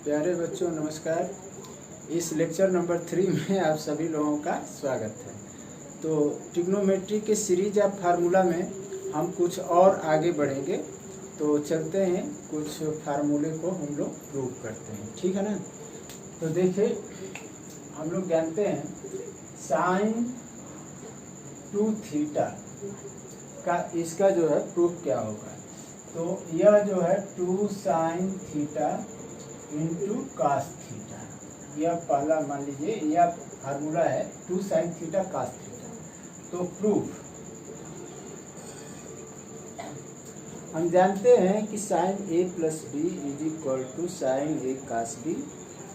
प्यारे बच्चों नमस्कार। इस लेक्चर नंबर 3 में आप सभी लोगों का स्वागत है। तो ट्रिग्नोमेट्री के सीरीज ऑफ फार्मूला में हम कुछ और आगे बढ़ेंगे। तो चलते हैं, कुछ फार्मूले को हम लोग प्रूव करते हैं, ठीक है ना। तो देखिए, हम लोग जानते हैं साइन 2 थीटा का इसका जो है प्रूफ क्या होगा। तो यह जो है 2 sine theta into cos theta, यह पहला मान लीजिए यह फार्मूला है 2 साइन थीटा कास थीटा। तो प्रूफ हम जानते हैं कि sine A plus B is equal to sine A cos B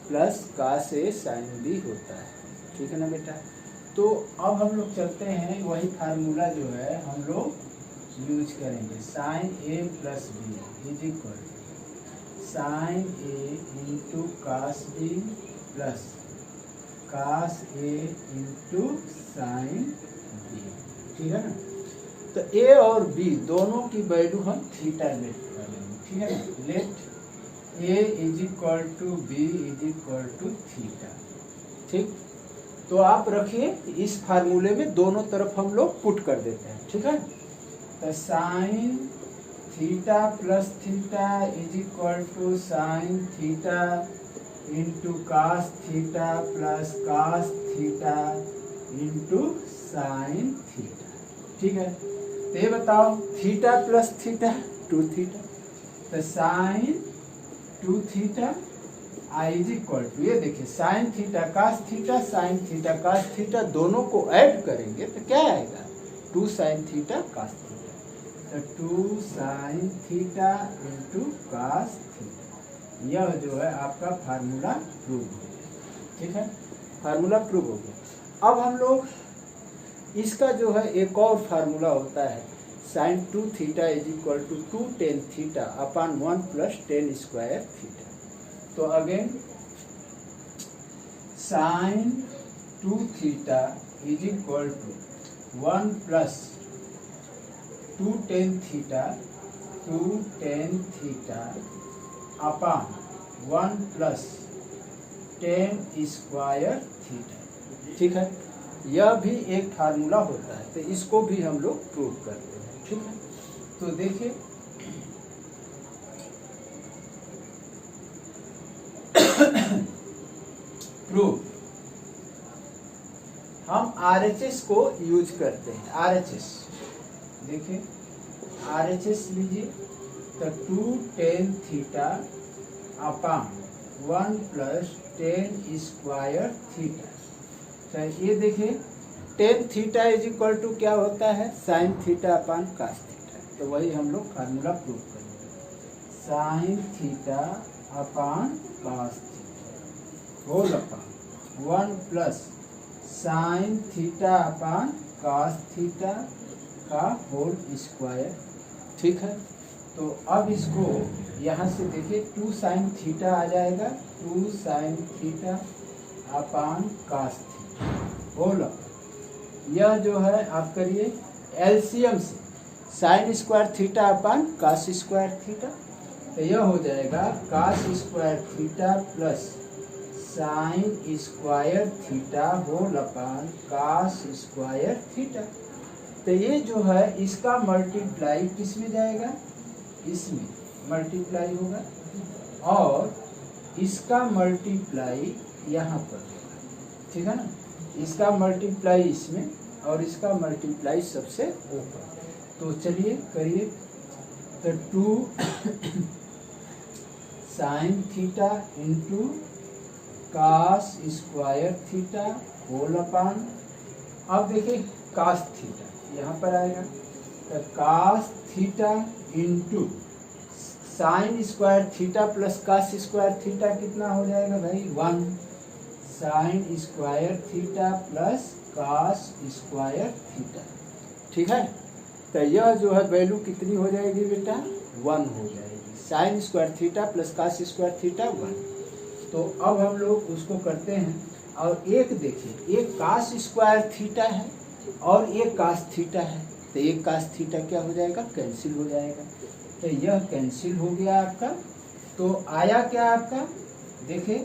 plus cos A sine B होता है, ठीक है ना बेटा। तो अब हम लोग चलते हैं, वही फार्मूला जो है हम लोग यूज करेंगे। Sine A plus B is equal sine A into cos B plus cos A into sine B, ठीक है ना। तो ए और बी दोनों की वैल्यू हम थीटा लेट करेंगे, ठीक है ना। Let A is equal to B is equal to theta, ठीक। तो आप रखिए, इस फार्मूले में दोनों तरफ हम लोग पुट कर देते हैं, ठीक है। तो sine theta plus theta is equal to sine theta into cos theta plus cos theta into sine theta, ठीक है। तो ये बताओ थीटा प्लस थीटा 2 थीटा, तो sine 2 theta I is equal to, ये देखिए sine theta cos theta sine theta cos theta दोनों को ऐड करेंगे तो क्या आएगा 2 साइन थीटा कास थीटा। तो 2 sine theta into cos theta, यह जो है आपका फार्मूला प्रूव हो गया, ठीक है। फार्मूला प्रूव हो गया। अब हम लोग इसका जो है एक और फार्मूला होता है sine 2 theta is equal to 2 tan theta upon 1 plus tan square theta. तो again sine 2 theta is equal to 1 plus 2 tan theta upon 1 plus tan square theta, ठीक है। यह भी एक फार्मूला होता है, तो इसको भी हम लोग प्रूव करते हैं, ठीक है। तो देखिए प्रूफ हम RHS को यूज करते हैं। RHS देखिए, RHS लीजिए, तो 2 tan theta upon 1 plus tan square theta. तो ये देखिए tan theta is equal to क्या होता है sine theta upon cos theta. तो वही हम लोग फार्मूला प्रूव करेंगे, sine theta upon cos theta whole upon 1 plus sine theta upon cos theta का होल स्क्वायर, ठीक है। तो अब इसको यहाँ से देखिए 2 साइन थीटा आ जाएगा, 2 sine theta upon cos theta whole. यह जो है आप करिए एलसीएम से sine square theta upon cos square theta. तो यह हो जाएगा cos square theta plus sine square theta whole upon cos square theta. तो ये जो है इसका मल्टीप्लाई किस में जाएगा, इसमें मल्टीप्लाई होगा और इसका मल्टीप्लाई यहाँ पर होगा, ठीक है ना। इसका मल्टीप्लाई इसमें और इसका मल्टीप्लाई सबसे ऊपर। तो चलिए करिए, तो 2 sine theta into cos square theta whole upon, अब देखिए कास थीटा यहाँ पर आएगा, तो cos theta into sine square theta plus cos square theta कितना हो जाएगा भाई 1 sine square theta plus cos square theta, ठीक है। तो यह जो है वैल्यू कितनी हो जाएगी बेटा 1 हो जाएगी, sine square theta plus cos square theta 1। तो अब हम लोग उसको करते हैं, और एक देखिए एक कास स्क्वायर थीटा है और एक कास थीटा है, तो एक कास थीटा क्या हो जाएगा कैंसिल हो जाएगा। तो यह कैंसिल हो गया आपका। तो आया क्या आपका देखे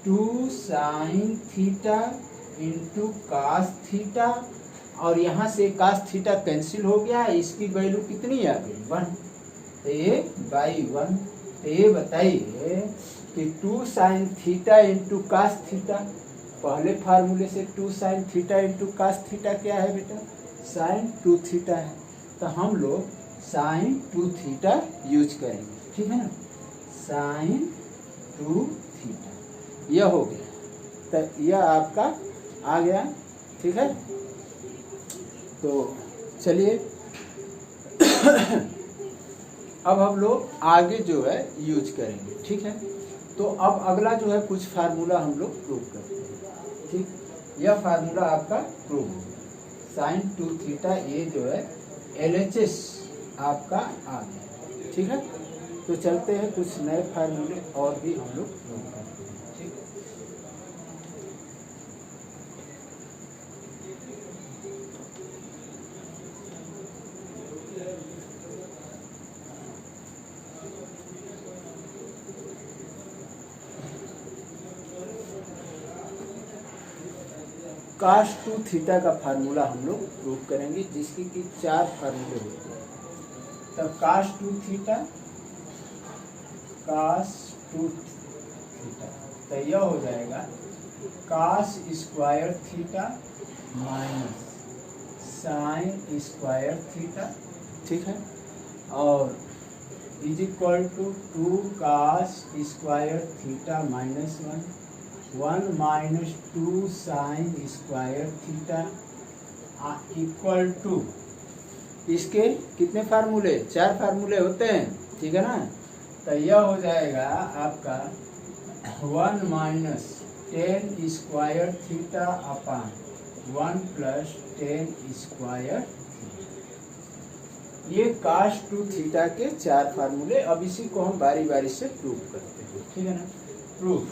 2 sine theta into cos theta, और यहाँ से कास थीटा कैंसिल हो गया, इसकी वैल्यू कितनी आ गई 1, तो ये बाई 1। तो ये बताइए कि 2 sine theta into cos theta, पहले फार्मूले से 2 sine theta into cos theta क्या है बेटा, साइन 2 थीटा है। तो हम लोग साइन 2 थीटा यूज करेंगे, ठीक है ना, साइन 2 थीटा यह हो गया। तो यह आपका आ गया, ठीक है। तो चलिए अब हम लोग आगे जो है यूज करेंगे, ठीक है। तो अब अगला जो है कुछ फार्मूला हम लोग प्रूव करते हैं, ठीक। यह फार्मूला आपका प्रूव हो गया, साइन 2 थीटा, ये जो है LHS आपका आ गया, ठीक है। तो चलते हैं कुछ नए फार्मूले और भी हम लोग प्रूव करते हैं, ठीक। कास 2 थीटा का फार्मूला हम लोग प्रूव करेंगे, जिसकी कि 4 फार्मूले होते हैं। तब कास 2 थीटा, कास 2 थीटा, तो यह हो जाएगा cos square theta minus sine square theta, ठीक है, और is equal to 2 cos square theta minus 1 minus 2 sine square theta equal to, इसके कितने फार्मूले, 4 फार्मूले होते हैं, ठीक है ना। तो यह हो जाएगा आपका 1 minus 10 square theta upon 1 plus 10 square theta. ये कास 2 थीटा के 4 फार्मूले। अब इसी को हम बारी बारी से प्रूव करते हैं, ठीक है ना। प्रूफ,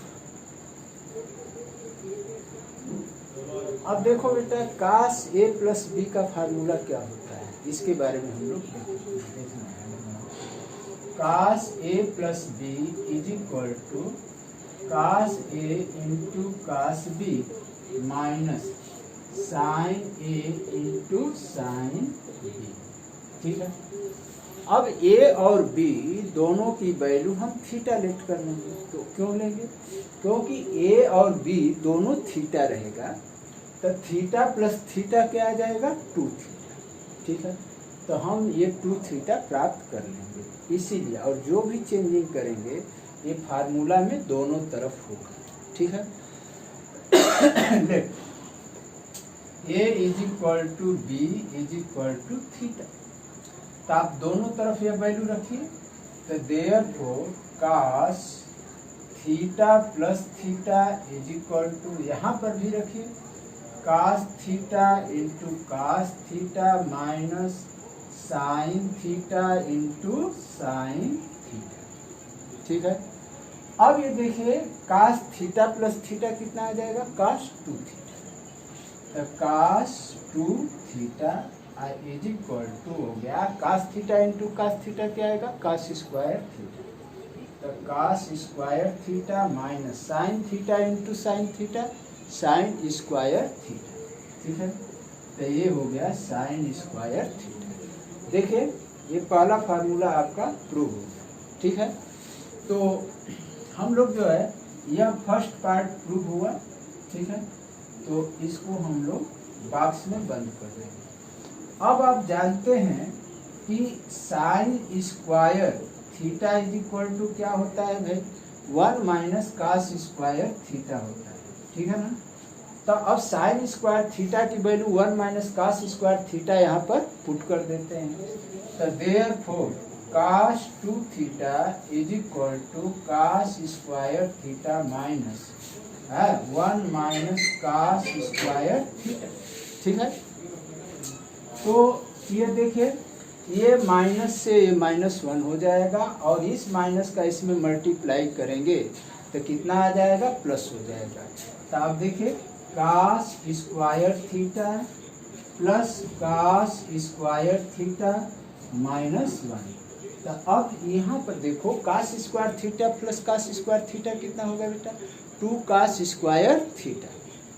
अब देखो बेटा कास A प्लस B का फार्मूला क्या होता है, इसके बारे में हम लोग देखना है। Cos A plus B is equal to cos A into cos B minus sine A into sine B, ठीक है। अब A और B दोनों की वैल्यू हम थीटा लेट कर लेंगे। तो क्यों लेंगे, क्योंकि A और B दोनों थीटा रहेगा, तो थीटा प्लस थीटा क्या आ जाएगा 2 थीटा, ठीक है। तो हम ये 2 थीटा प्राप्त कर लेंगे इसीलिए, और जो भी चेंजिंग करेंगे ये फार्मूला में दोनों तरफ होगा, ठीक है। A is equal to B is equal to theta, तो आप दोनों तरफ यह वैल्यू रखिए। तो therefore cos theta plus theta is equal to, यहाँ पर भी रखिए cos theta into cos theta minus sine theta into sine theta, ठीक है। अब ये देखिए कास थीटा प्लस थीटा कितना आ जाएगा, कास 2 थीटा। तो cos 2 theta is equal to हो गया cos theta into cos theta क्या आएगा, कास स्क्वायर थीटा। तो cos square theta minus sine theta into sine theta, sine square theta, ठीक है। तो ये हो गया साइन स्क्वायर थीटा। देखिए ये पहला फार्मूला आपका प्रूव हो गया, ठीक है। तो हम लोग जो है यह फर्स्ट पार्ट प्रूव हुआ, ठीक है। तो इसको हम लोग बॉक्स में बंद कर देंगे। अब आप जानते हैं कि sine square theta is equal to क्या होता है भाई, 1 माइनस कास स्क्वायर थीटा होता है, ठीक है ना। तो अब साइन स्क्वायर थीटा की value 1 minus cos square theta यहाँ पर पुट कर देते हैं। तो therefore cos 2 theta is equal to cos square theta minus 1 minus cos square theta, ठीक है। तो ये देखिए ये माइनस से ये -1 हो जाएगा, और इस माइनस का इसमें मल्टीप्लाई करेंगे तो कितना आ जाएगा, प्लस हो जाएगा। तो आप देखिए cos square theta plus cos square theta -1, तो अब यहाँ पर देखो cos square theta plus cos square theta कितना होगा बेटा, 2 कास स्क्वायर थीटा।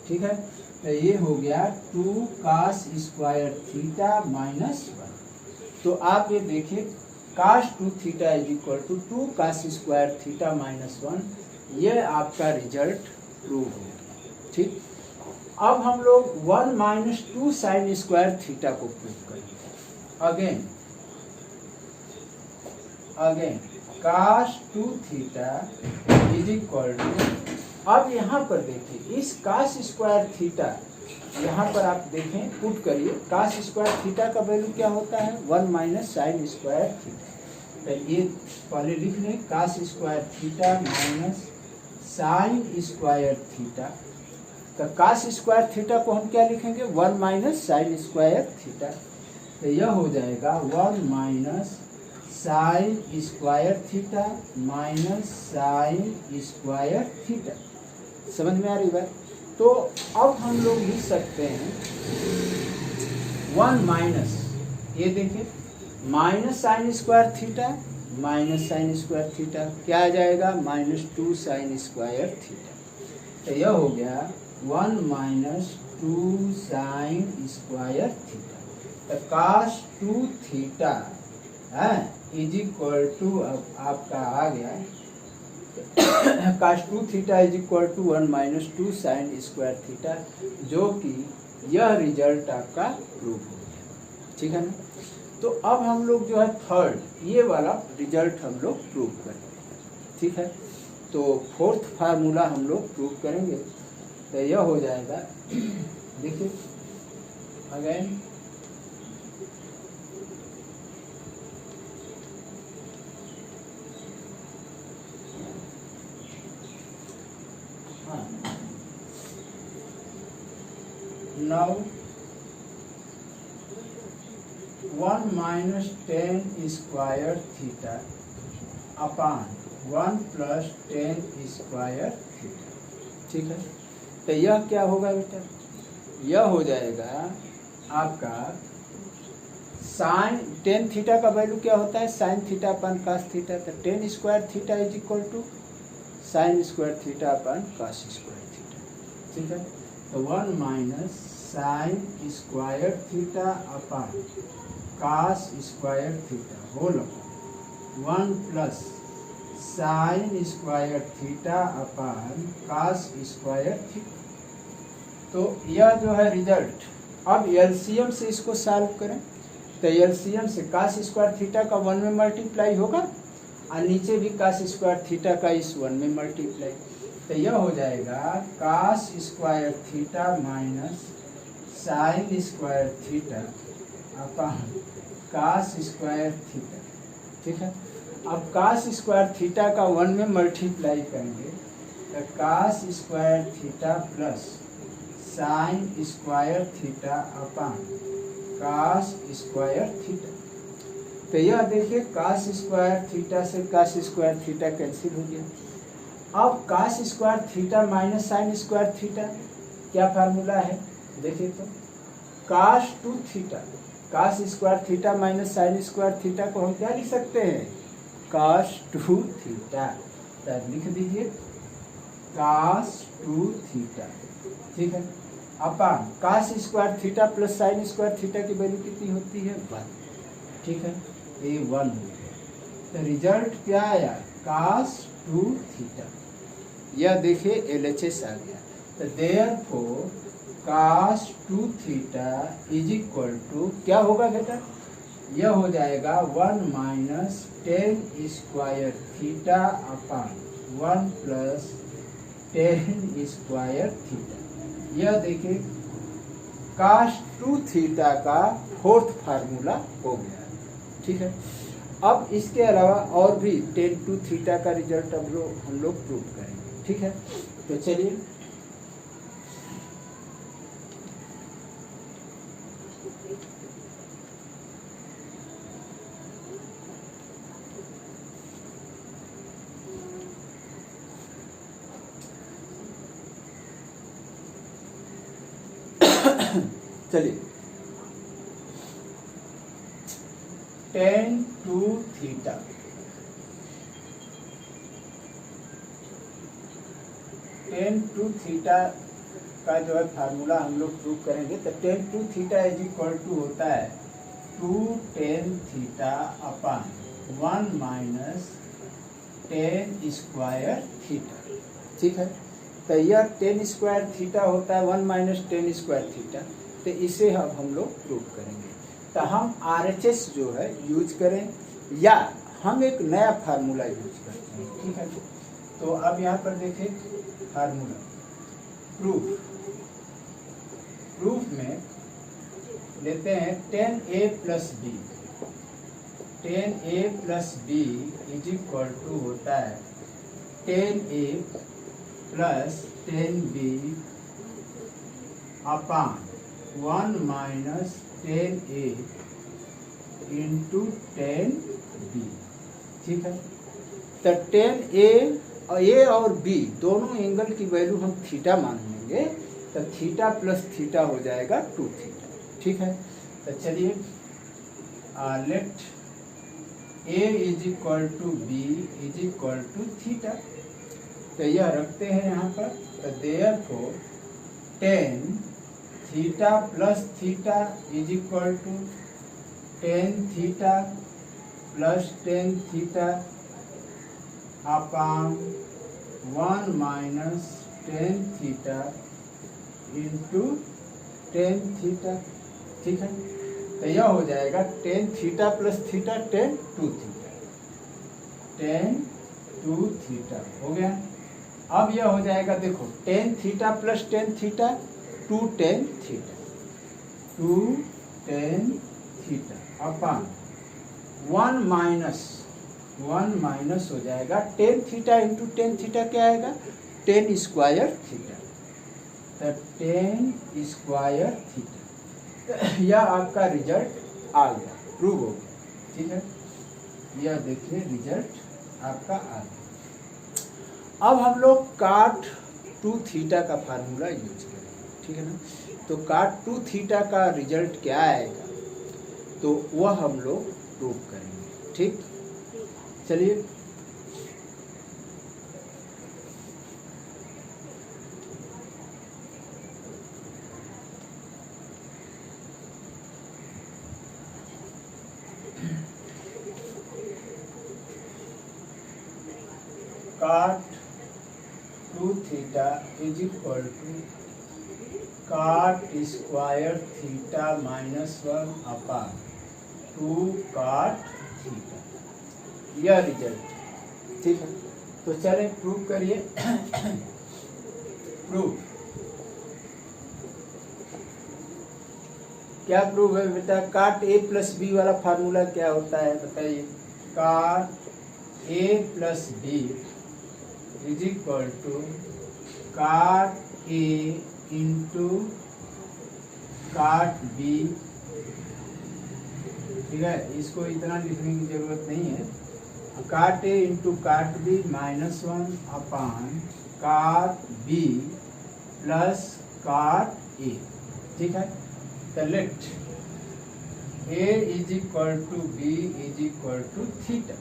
ठीक है, तो ये हो गया 2 कास स्क्वायर थीटा माइनस 1। तो आप ये देखिए cos 2 theta is equal to 2 cos square theta minus 1, ये आपका रिजल्ट प्रूव हो गया। ठीक, अब हम लोग 1 माइनस 2 साइन स्क्वायर थीटा को प्रूव करेंगे। Again cos 2 theta is equal to, अब यहाँ पर देखिए इस कास स्क्वायर थीटा, यहाँ पर आप देखें पुट करिए, कास स्क्वायर थीटा का वैल्यू क्या होता है, 1 माइनस साइन स्क्वायर थीटा। तो ये पहले लिख लें, cos square theta minus sine square theta. तो कास स्क्वायर थीटा को हम क्या लिखेंगे, 1 माइनस साइन स्क्वायर थीटा। तो यह हो जाएगा 1 minus sine square theta minus sine square theta. समझ में आ रही बात? तो अब हम लोग लिख सकते हैं 1 माइनस, ये देखिए minus sine square theta minus sine square theta क्या आ जाएगा, -2 साइन स्क्वायर थीटा। तो यह हो गया 1 माइनस 2 साइन स्क्वायर थीटा। तो cos 2 theta is equal to, अब आपका आ गया cos 2 theta is equal to 1 minus 2 sine square theta, जो कि यह रिजल्ट आपका प्रूव हो गया। ठीक है ना? तो अब हम लोग जो है थर्ड ये वाला रिजल्ट हम लोग प्रूव करेंगे। ठीक है, तो फोर्थ फार्मूला हम लोग प्रूव करेंगे। तो यह हो जाएगा, देखिए again now 1 minus 10 square theta upon 1 plus 10 square theta। ठीक है, तो यह क्या होगा बेटा, यह हो जाएगा आपका साइन 10 थीटा का वैल्यू क्या होता है, sine theta upon cos theta. तो 10 square theta is equal to sine square theta upon cos square theta. ठीक है, तो 1 minus sine square theta upon cos square theta whole upon 1 plus sine square theta upon cos square theta. तो यह जो है result, अब LCM से इसको सॉल्व करें। तो एलसीएम से कास स्क्वायर थीटा का 1 में मल्टीप्लाई होगा और नीचे भी कास स्क्वायर थीटा का इस 1 में मल्टीप्लाई। तो यह हो जाएगा cos square theta minus sine square theta upon cos square theta. ठीक है, अब कास स्क्वायर थीटा का 1 में मल्टीप्लाई करेंगे तो cos square theta plus sine square theta upon cos square theta. तो यह देखिए कास स्क्वायर थीटा से कास स्क्वायर थीटा कैंसिल हो गया। अब cos square theta minus sine square theta क्या फार्मूला है, देखिए तो cos 2 theta, cos square theta minus sine square theta को हम क्या लिख सकते हैं, कास 2 थीटा। तब लिख दीजिए कास 2 थीटा। ठीक है, upon cos square theta plus sine square theta की वैल्यू कितनी होती है, 1। ठीक है, ये 1 हो गया। तो रिजल्ट क्या आया, कास 2 थीटा। यह देखिए LHS आ गया। तो therefore cos 2 theta is equal to क्या होगा बेटा, यह हो जाएगा 1 minus 10 square theta upon 1 plus 10 square theta. यह देखिए कास 2 थीटा का फोर्थ फार्मूला हो गया। ठीक है, अब इसके अलावा और भी tan 2 थीटा का रिजल्ट हम लोग प्रूव करेंगे। ठीक है, तो चलिए tan 2 थीटा, tan 2 थीटा का जो है फार्मूला हम लोग प्रूव करेंगे। तो tan 2 theta is equal to होता है 2 tan theta upon 1 minus tan square theta. ठीक है, तो यह tan स्क्वायर थीटा होता है 1 माइनस tan स्क्वायर थीटा। तो इसे अब हम लोग प्रूव करेंगे। तो हम RHS जो है यूज करें या हम एक नया फार्मूला यूज करते हैं। ठीक है, तो अब यहाँ पर देखें फार्मूला प्रूफ में लेते हैं tan A plus B. tan A plus B is equal to होता है tan A plus tan B upon 1 minus tan A into tan B। ठीक है, तो tan A और B दोनों एंगल की वैल्यू हम थीटा मान लेंगे। तो थीटा प्लस थीटा हो जाएगा 2 थीटा। ठीक है, तो चलिए let A is equal to B is equal to theta. तो यह रखते हैं यहाँ पर। तो therefore tan theta plus theta is equal to tan theta plus tan theta upon 1 minus tan theta into tan theta. ठीक है, तो यह हो जाएगा tan theta plus theta tan 2 theta, tan 2 theta हो गया। अब यह हो जाएगा, देखो tan theta plus tan theta 2 tan theta, 2 tan theta upon 1 minus हो जाएगा tan theta into tan theta क्या आएगा tan स्क्वायर थीटा। तो tan स्क्वायर थीटा, यह आपका रिजल्ट आ गया, प्रूव हो गया। ठीक है, यह देखिए रिजल्ट आपका आ गया। अब हम लोग cot 2 थीटा का फार्मूला यूज करेंगे। ठीक है ना, तो cot 2 थीटा का रिजल्ट क्या आएगा तो वह हम लोग प्रूव करेंगे। ठीक, चलिए cot 2 theta is equal to cot square theta minus 1 upon 2 cot theta, यह रिजल्ट। ठीक है, तो चलें प्रूव करिए। प्रूफ क्या प्रूव है बेटा? cot A प्लस बी वाला फार्मूला क्या होता है बताइए? cot A plus B is equal to cot A into cot B। ठीक है, इसको इतना लिखने की जरूरत नहीं है। cot A into cot B minus 1 upon cot B plus cot A। ठीक है, तो let A is equal to B is equal to theta.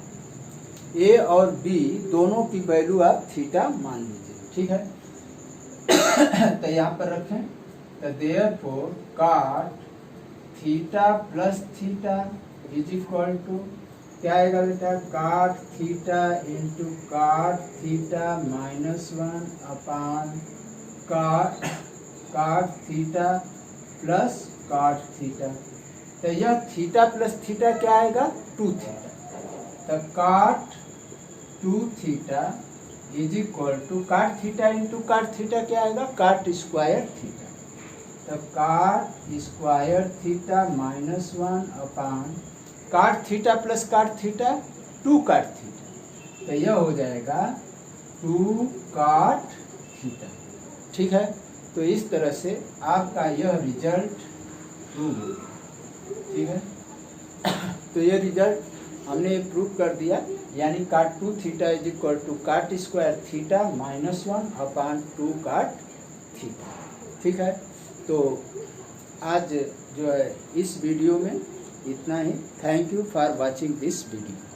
A और B दोनों की वैल्यू आप थीटा मान लीजिए। ठीक है, तो यहाँ पर रखें। तो therefore cot theta plus theta is equal to क्या आएगा बेटा? cot theta into cot theta minus 1 upon cot theta plus cot theta. तो यह थीटा प्लस थीटा क्या आएगा? 2 थीटा। तो cot 2 theta is equal to cot theta into cot theta क्या आएगा? cot square theta. तो cot square theta minus 1 upon cot theta plus cot theta 2 cot theta. तो यह हो जाएगा 2 cot थीटा। ठीक है, तो इस तरह से आपका यह रिजल्ट प्रूव हो गया। ठीक है, तो यह रिजल्ट हमने प्रूव कर दिया, यानी cot 2 theta is equal to cot square theta minus 1 upon 2 cot theta. ठीक है, तो आज जो है इस वीडियो में इतना ही। Thank you for watching this video.